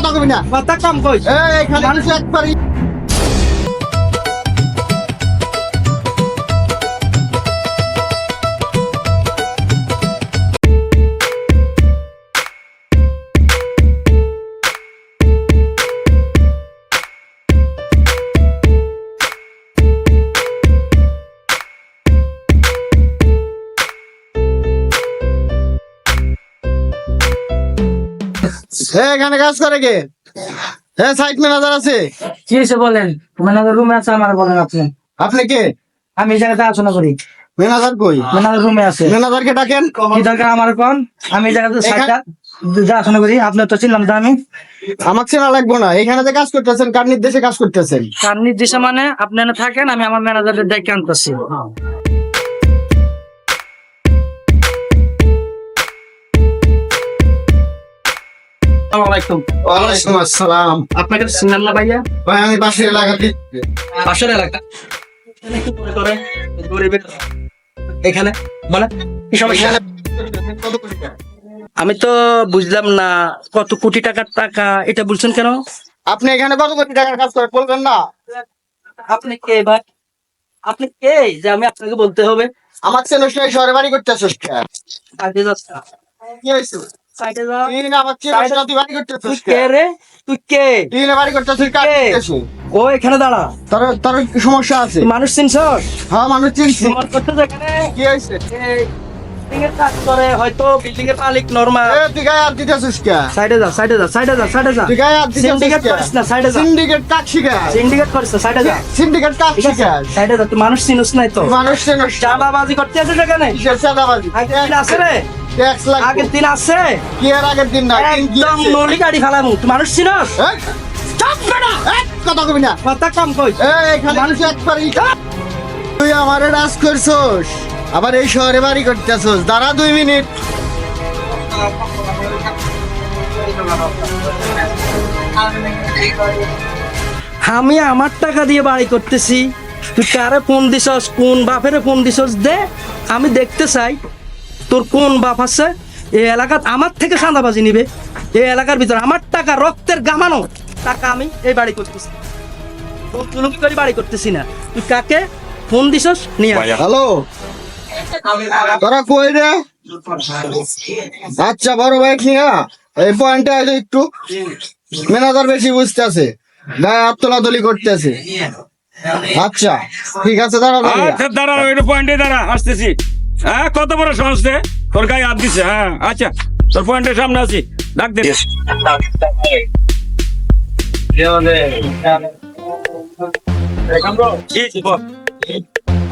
কথা কবি না, কথা কম কইস। এখানে মানুষ একবারই এখানে কাজ করে কে? সাইট ম্যানেজার আছে? কি হয়েছে বলেন? ম্যানেজার রুমে আছে, আমার বলেন আপনি। আপনি কে? আমি এই জায়গাতে আলোচনা করি। ম্যানেজার কই? ম্যানেজার রুমে আছে। ম্যানেজারকে ডাকেন। কি দরকার আমার কোন? আমি এই জায়গাতে সাইটটা দেখাশোনা করি। আপনার তো চিনলাম তো আমি। আমাকে চেনা লাগবো না। এখানে যে কাজ করতেছেন কার নির্দেশে কাজ করতেছেন? কার নির্দেশে মানে? আপনি এখানে থাকেন, আমি আমার ম্যানেজারের ডেকে আনতেছি। ওয়ালাইকুম আসসালাম। আপনাকে চিনলাম না ভাইয়া। ভাই আমি পাশের এলাকাতে। পাশের এলাকা এখানে মানে কি সমস্যা? কত কোটি টাকা? আমি তো বুঝলাম না কত কোটি টাকার টাকা এটা বলছেন কেন? আপনি এখানে কত কোটি টাকার কাজ করে বলবেন না? আপনি কে ভাই? আপনি কে যে আমি আপনাকে বলতে হবে? আমার চেন শহরে বাড়ি করতেছিস সাইডে যাচ্ছা। কি হয়েছে? সাইডে যা। তুই না আমার চেন তুই বাড়ি তুই করতেছিস কে রে? তুই কে? তুই না বাড়ি করতেছিস কার কে? নির্দেশে? ও এখানে দাঁড়া। তোর তোর কি সমস্যা আছে? তুই মানুষ চিনছস? হ্যাঁ মানুষ চিনছি। তোমার করতে যেখানে কি হয়েছে? বিল্ডিং এর কাজ করে, হয়তো বিল্ডিং এর মালিক নরমাল। তুই গায়ে হাত দিতেছিস কে? সাইডে যা, সাইডে যা, সাইডে যা, সাইডে যা। তুই গায়ে হাত দিতেছিস সিন্ডিকেট কে? করিস না, সাইডে যা। সিন্ডিকেট কাজ শিখা। সিন্ডিকেট করিস না, সাইডে যা। সিন্ডিকেট কাজ ঠিক আছে? শিখা। সাইডে যা, তুই মানুষ চিনিস নাই তো। মানুষ চেনস। চাঁদাবাজি করতে আছে সেখানে। কিসের চাঁদাবাজি? আগের দিন আছে রে? ট্যাক্স লাগবে। আগের দিন আছে? কি এর আগের দিন না? একদম নলি গাড়ি ফেলামু। তুই মানুষ চিনস? চাপ বেটা! কথা কবি না। কথা কম কইস। এখানে মানুষ একবারই। তুই আমারে রাজ করছস, আবার এই শহরে বাড়ি করতেছস। দাঁড়া 2 মিনিট। আমি আমার টাকা দিয়ে বাড়ি করতেছি, তুই কারে ফোন দিছস, কোন বাপেরে ফোন দিছস দে, আমি দেখতে চাই তোর কোন বাপ আছে এই এলাকাত আমার থেকে চাঁদাবাজি নিবে। এই এলাকার ভিতরে আমার টাকা, রক্তের গামানো টাকা আমি এই বাড়ি করতেছি, তুলুকি করে বাড়ি করতেছি না। তুই কাকে ফোন দিছস নিয়ে আয়। হ্যালো, তোরা কই রে? আচ্ছা বড় ভাই কি না এই পয়েন্টে আছে একটু ম্যানেজার বেশি বুঝতেছে, গায়ে হাত তোলাতুলি করতেছে। আচ্ছা ঠিক আছে, দাঁড়া আচ্ছা দাঁড়া, এটা পয়েন্টে দাঁড়া, আসতেছি। হ্যাঁ কত বড় সাহস রে, তোর গায়ে হাত দিছে? হ্যাঁ আচ্ছা, তোর পয়েন্টের সামনে আছি, ডাক দে।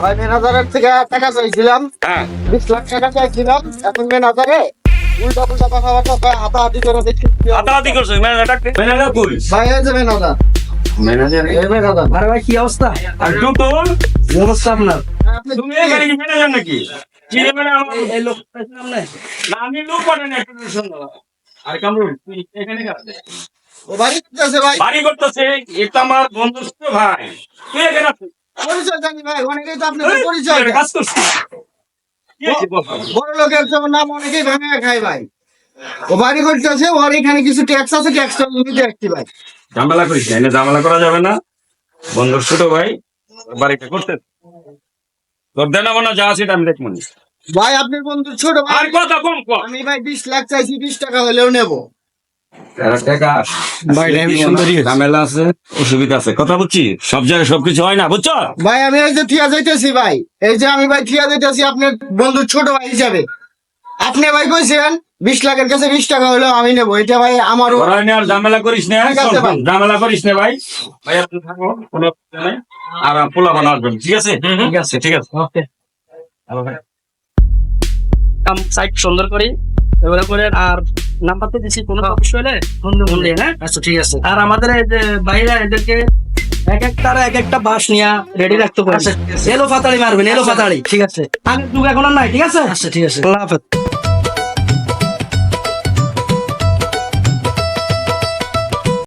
ভাই ম্যানেজারের থেকে টাকা চাইছিলাম, হ্যাঁ 20 লাখ টাকা চাইছিলাম। এখন ম্যানেজারে উল্টা পুল্টা কথাবার্তা হাতাহাতি করে দেখছি। হাতাহাতি করছিস, ম্যানেজার ডাক দে। ম্যানেজার করিস? ভাই এই যে ম্যানেজার। ম্যানেজার এই ম্যানেজার। আরে ভাই কি অবস্থা? আর তুই তোর কি অবস্থা আপনার? আপনি তুমি এখানে কি ম্যানেজার নাকি? কি রে ম্যানেজার? এই লোক সামনে না আমি লোক পাঠানি, একটা শুন। আর কামরুল তুই এখানে কাজ দে। ও বাড়ি করতেছে ভাই। বাড়ি করতেছে, এটা আমার বন্ধু ভাই। তুই এখানে আছিস? পরিচয় জানি ভাই, অনেকেই তো আপনাদের পরিচয় তুই দেয়। কাজ করছিস? কি হয়েছে বল? বড় লোকের যেমন নাম অনেকেই ভেঙে খায় ভাই। ও বাড়ি করতেছে, ওর এখানে কিছু ট্যাক্স আছে, ট্যাক্সটা দিতে আসছি ভাই। ঝামেলা করিস না, এনে ঝামেলা করা যাবে না। বন্ধুর ছোট ভাই বাড়িতে করতে তোর দেনা মনে যা আছে এটা আমি দেখবো নি। ভাই আপনার বন্ধু ছোট ভাই। আর কথা কম কর। আমি ভাই 20 লাখ চাইছি, 20 টাকা হলেও নেব। ভাই ঝামেলা আছে, অসুবিধা আছে, কথা বুঝছি। সব জায়গায় সবকিছু হয় না, বুঝছো? ভাই আমি এই যে থিয়া যাইতেছি ভাই, এই যে আমি ভাই থিয়া যাইতেছি আপনার বন্ধুর ছোট ভাই হিসাবে। আপনি ভাই কইছেন 20 লাখের কাছে 20 টাকা হলেও আমি নেব। এটা ভাই আমারও। ওরাই নে, আর ঝামেলা করিস না। ঠিক আছে ভাই। ঝামেলা করিস না ভাই। ভাই আপনি থাকো, কোনো অসুবিধা নাই। আর পোলা বানা আসবেন, ঠিক আছে? ঠিক আছে, ঠিক আছে। ওকে কাম সাইট সুন্দর করি এবারে করে। আর নাম্বার তো দিছি, কোনো সমস্যা হলে ফোন দিয়ে। হ্যাঁ আচ্ছা ঠিক আছে। আর আমাদের এই যে বাইরে এদেরকে এক একটা বাস নিয়ে রেডি রাখতে পারবে। এলো ফাতাড়ি মারবেন, এলো ফাতাড়ি। ঠিক আছে, আগের যুগ এখন আর নাই। ঠিক আছে, আচ্ছা ঠিক আছে, আল্লাহ হাফেজ।